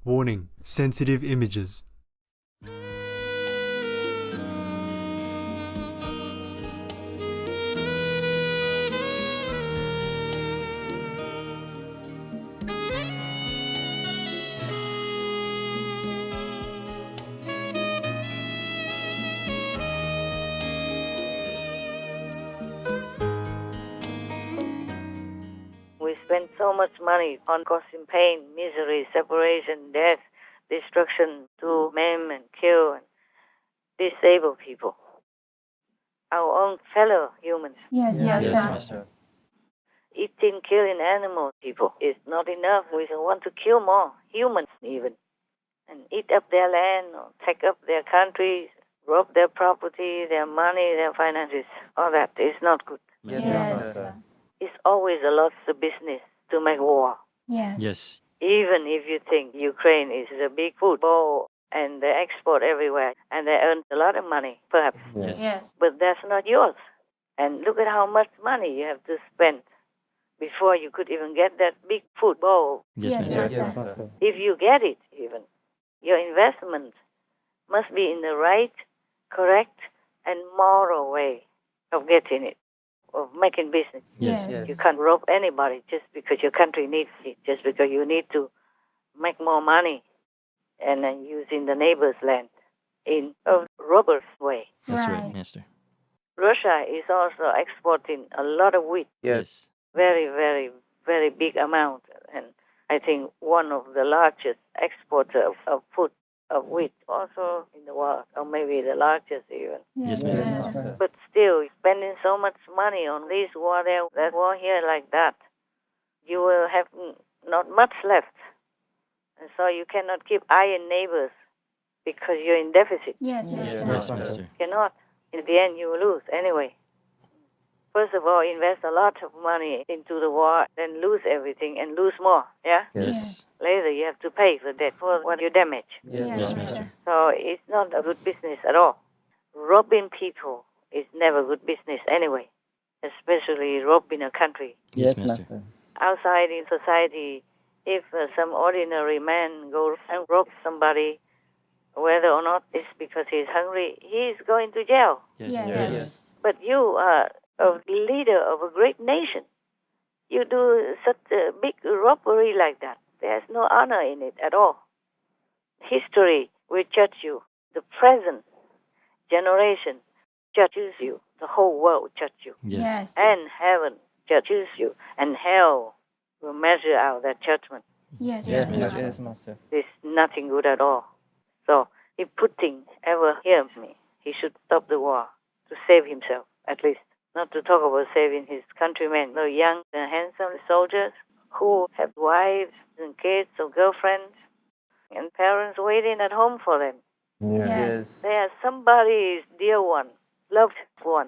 Warning: sensitive images. We spend so much money on causing pain, misery, separation, death, destruction to maim and kill and disable people. Our own fellow humans. Yes, Master. Eating, killing animal people is not enough. We want to kill more humans even. And eat up their land or take up their countries, rob their property, their money, their finances. All that is not good. Yes, Yes. Master. It's always a lot of business to make war. Yes. Yes. Even if you think Ukraine is a big food bowl and they export everywhere and they earn a lot of money, perhaps. Yes. Yes. But that's not yours. And look at how much money you have to spend before you could even get that big food bowl. Yes, Yes, Master. Master. If you get it even, your investment must be in the right, correct, and moral way of getting it, of making business. Yes. Yes. You can't rob anybody just because your country needs it, just because you need to make more money and then using the neighbor's land in a robber's way. That's right, Right. Master. Russia is also exporting a lot of wheat, Yes. very, very, very big amount. And I think one of the largest exporter of food, of wheat, also in the world, or maybe the largest even. Yes, Yes. Master. But still, spending so much money on this war there, that war here like that, you will have not much left. And so you cannot keep iron neighbors because you're in deficit. Yes. Yes, Yes. Master. Cannot. In the end, you will lose anyway. First of all, invest a lot of money into the war, then lose everything and lose more, yeah? Yes. Later, you have to pay for that, for what you damage. Yes, Master. So it's not a good business at all. Robbing people is never good business anyway, especially robbing a country. Yes, Master. Outside in society, if some ordinary man goes and robs somebody, whether or not it's because he's hungry, he's going to jail. Yes. But you are a leader of a great nation. You do such a big robbery like that. There's no honor in it at all. History will judge you. The present generation judges you. The whole world will judge you. Yes. And heaven judges you. And hell will measure out that judgment. Yes. Yes, Master. There's nothing good at all. So if Putin ever hears me, he should stop the war to save himself, at least. Not to talk about saving his countrymen, the young and handsome soldiers who have wives and kids or girlfriends and parents waiting at home for them. Yes. They are somebody's dear one, loved one.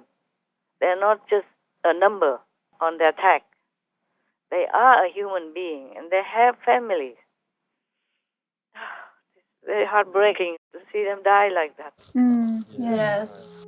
They're not just a number on their tag. They are a human being and they have families. It's very heartbreaking to see them die like that. Yes.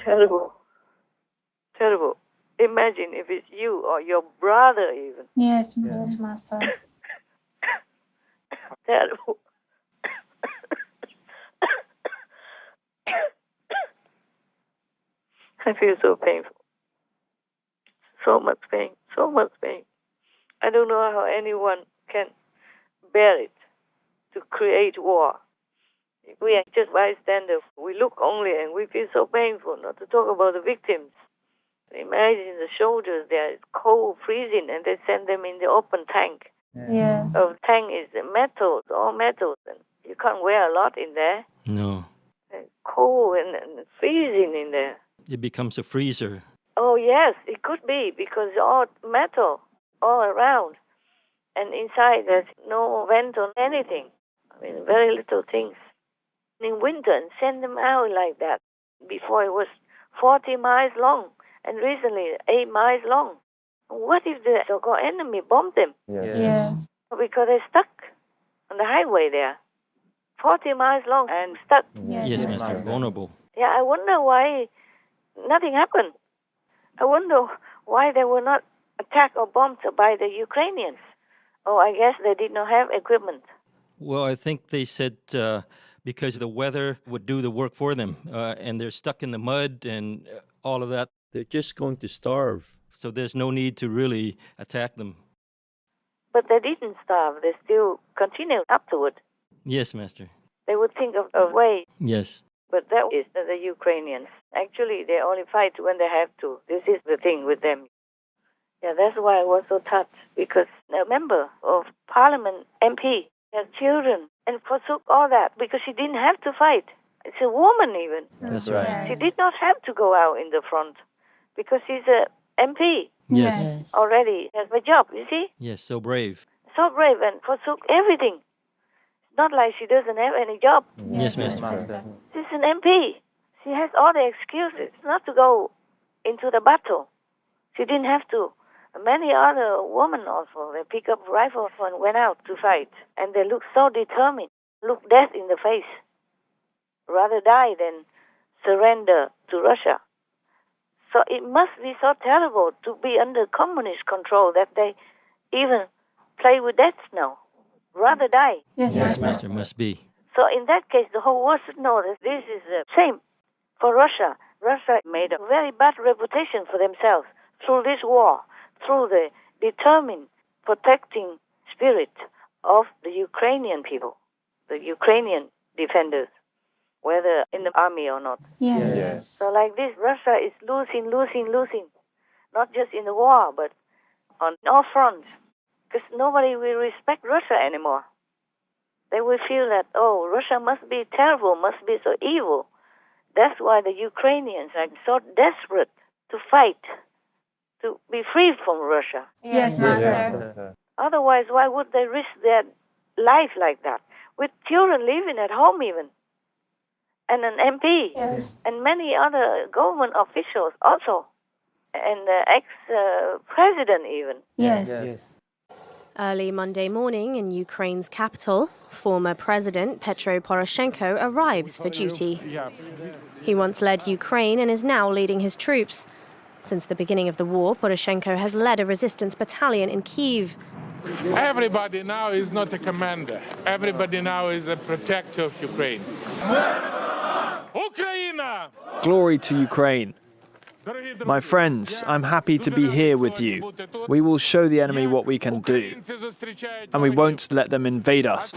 Terrible. Terrible. Imagine if it's you or your brother even. Yes, Master. Terrible. I feel so painful. So much pain. So much pain. I don't know how anyone can bear it to create war. If we are just bystanders, we look only and we feel so painful, not to talk about the victims. Imagine the soldiers, they are cold, freezing, and they send them in the open tank. Yes. The tank is metals, all metals, and you can't wear a lot in there. No. Cold and freezing in there. It becomes a freezer. Oh, yes, it could be, because all metal all around. And inside there's no vent or anything. I mean, very little things. in winter and send them out like that. Before it was 40 miles long, and recently 8 miles long. What if the so-called enemy bombed them? Yes. Because they're stuck on the highway there, 40 miles long and stuck. Yes, Master. Vulnerable. Yeah, I wonder why nothing happened. I wonder why they were not attacked or bombed by the Ukrainians. Oh, I guess they did not have equipment. Well, I think they said because the weather would do the work for them, and they're stuck in the mud and all of that. They're just going to starve. So there's no need to really attack them. But they didn't starve. They still continued afterward. Yes, Master. They would think of a way. Yes. But that is the Ukrainians. Actually, they only fight when they have to. This is the thing with them. Yeah, that's why I was so touched, because a member of parliament, MP, has children and forsook all that because she didn't have to fight. It's a woman even. That's right. She did not have to go out in the front because she's a MP Yes. already, has a job, you see? Yes, so brave. So brave and forsook everything. It's not like she doesn't have any job. Yes, Master. She's an MP. She has all the excuses not to go into the battle. She didn't have to. Many other women also, they pick up rifles and went out to fight. And they look so determined, look death in the face. Rather die than surrender to Russia. So it must be so terrible to be under communist control that they even play with death now. Rather die. Yes, Master, must be. So in that case, the whole world should know that this is the same for Russia. Russia made a very bad reputation for themselves through this war, through the determined protecting spirit of the Ukrainian people, the Ukrainian defenders, whether in the army or not. Yes. So like this, Russia is losing, not just in the war, but on all fronts, because nobody will respect Russia anymore. They will feel that, oh, Russia must be terrible, must be so evil. That's why the Ukrainians are so desperate to fight, to be free from Russia. Yes, Master. Otherwise, why would they risk their life like that? With children living at home even, and an MP, Yes. and many other government officials also, and the ex-president even. Yes. Early Monday morning in Ukraine's capital, former President Petro Poroshenko arrives for duty. He once led Ukraine and is now leading his troops. Since the beginning of the war, Poroshenko has led a resistance battalion in Kyiv. Everybody now is not a commander. Everybody now is a protector of Ukraine. Ukraine! Glory to Ukraine. My friends, I'm happy to be here with you. We will show the enemy what we can do, and we won't let them invade us.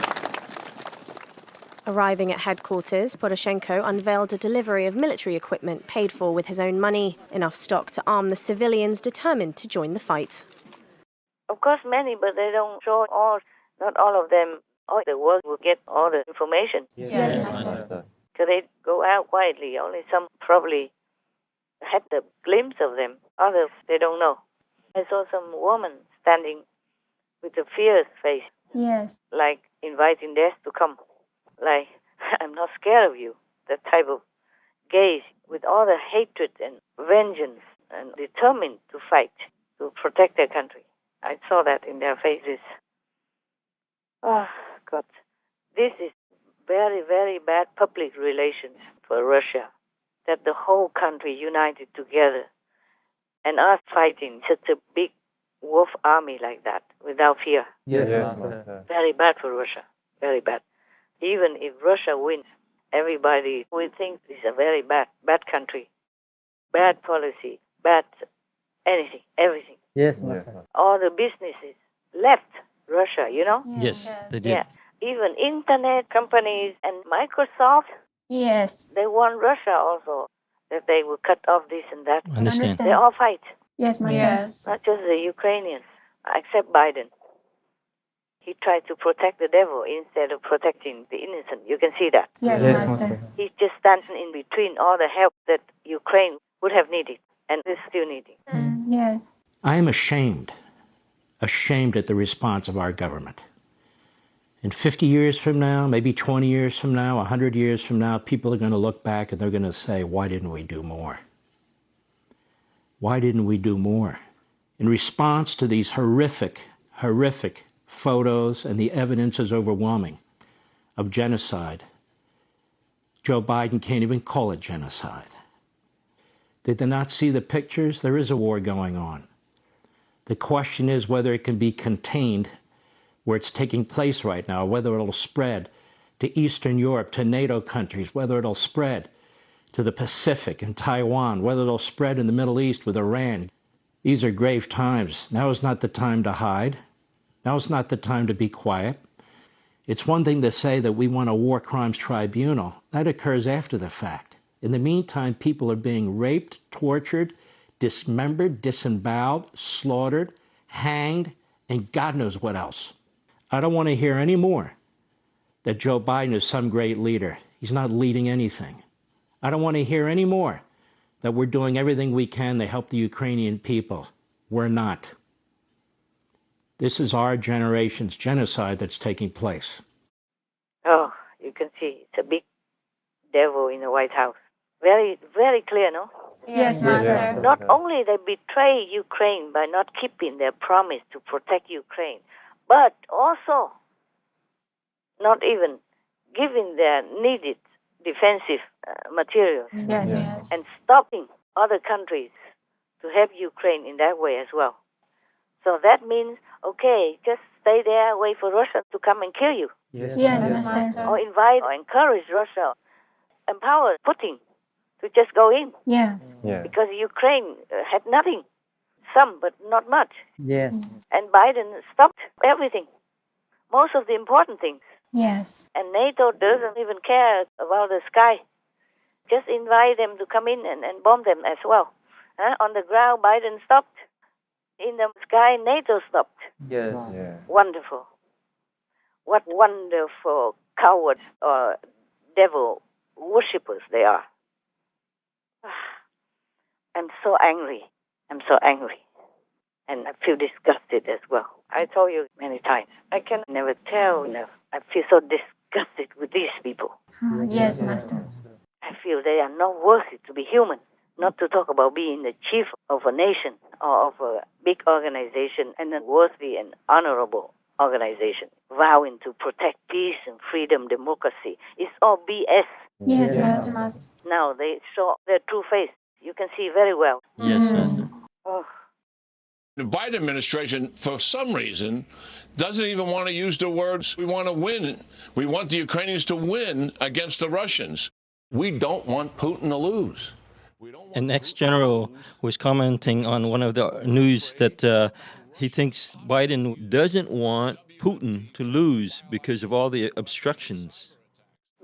Arriving at headquarters, Poroshenko unveiled a delivery of military equipment paid for with his own money, enough stock to arm the civilians determined to join the fight. Of course, many, but they don't show all, not all of them. All the world will get all the information. Yes. So they go out quietly. Only some probably had the glimpse of them. Others, they don't know. I saw some woman standing with a fierce face, Yes. like inviting death to come. Like, I'm not scared of you. That type of gaze with all the hatred and vengeance and determined to fight, to protect their country. I saw that in their faces. Oh, God. This is very, very bad public relations for Russia, that the whole country united together and us fighting such a big wolf army like that without fear. Yes, Very bad for Russia. Very bad. Even if Russia wins, everybody will think it's a very bad country. Bad policy, bad anything, everything. Yes, Master. All the businesses left Russia, you know? Yes, they did. Yeah. Even internet companies and Microsoft, Yes. they want Russia also, that they will cut off this and that. Understand. They all fight, Yes, Master. Yes. not just the Ukrainians, except Biden. He tried to protect the devil instead of protecting the innocent. You can see that. Yes, Master. He's just standing in between all the help that Ukraine would have needed and is still needing. Yes. I am ashamed at the response of our government. And 50 years from now, maybe 20 years from now, 100 years from now, people are going to look back and they're going to say, why didn't we do more? Why didn't we do more? In response to these horrific photos, and the evidence is overwhelming, of genocide, Joe Biden can't even call it genocide. Did they not see the pictures? There is a war going on. The question is whether it can be contained where it's taking place right now, whether it'll spread to Eastern Europe, to NATO countries, whether it'll spread to the Pacific and Taiwan, whether it'll spread in the Middle East with Iran. These are grave times. Now is not the time to hide. Now is not the time to be quiet. It's one thing to say that we want a war crimes tribunal. That occurs after the fact. In the meantime, people are being raped, tortured, dismembered, disemboweled, slaughtered, hanged, and God knows what else. I don't want to hear any more that Joe Biden is some great leader. He's not leading anything. I don't want to hear any more that we're doing everything we can to help the Ukrainian people. We're not. This is our generation's genocide that's taking place. Oh, you can see it's a big devil in the White House. Very, very clear, no? Yes, Master. Not only they betray Ukraine by not keeping their promise to protect Ukraine, but also not even giving their needed defensive materials Yes. and stopping other countries to help Ukraine in that way as well. So that means, okay, just stay there, wait for Russia to come and kill you. Yes, Master. Or invite or encourage Russia, empower Putin to just go in. Yes. Because Ukraine had nothing, some, but not much. Yes. And Biden stopped everything, most of the important things. Yes. And NATO doesn't even care about the sky. Just invite them to come in and bomb them as well. On the ground, Biden stopped. In the sky, NATO stopped. Yes. Wonderful. What wonderful cowards or devil worshippers they are. I'm so angry. I'm so angry. And I feel disgusted as well. I told you many times, I can never tell enough. I feel so disgusted with these people. Yes, Master. I feel they are not worthy to be human, not to talk about being the chief of a nation or of a big organization and a worthy and honorable organization, vowing to protect peace and freedom, democracy. It's all BS. Yes, Master. Now they show their true face. You can see very well. Yes, Master. Oh. The Biden administration, for some reason, doesn't even want to use the words, we want to win. We want the Ukrainians to win against the Russians. We don't want Putin to lose. An ex-general was commenting on one of the news that he thinks Biden doesn't want Putin to lose because of all the obstructions.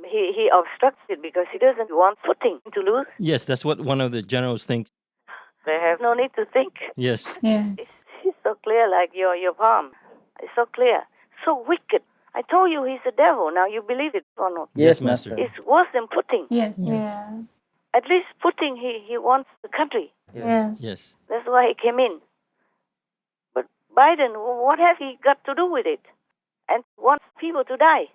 He obstructed because he doesn't want Putin to lose. Yes, that's what one of the generals thinks. They have no need to think. Yes. Yes. It's so clear like your palm. It's so clear. So wicked. I told you he's a devil. Now you believe it or not? Yes, Master. It's worse than Putin. Yes. Yeah. At least Putin, he wants the country. Yes. Yes. That's why he came in. But Biden, what has he got to do with it? And wants people to die.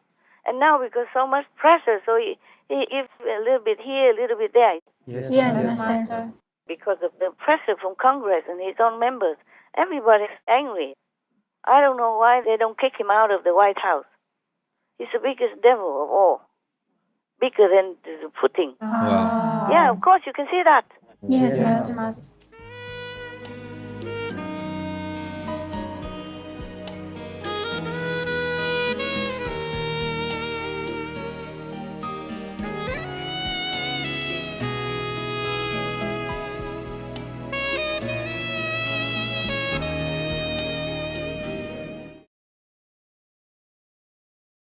And now because so much pressure, so he gives a little bit here, a little bit there. Yes, Master. Because of the pressure from Congress and his own members, everybody's angry. I don't know why they don't kick him out of the White House. He's the biggest devil of all. Bigger than Putin. Wow. Yeah, of course, you can see that. Yes, Master.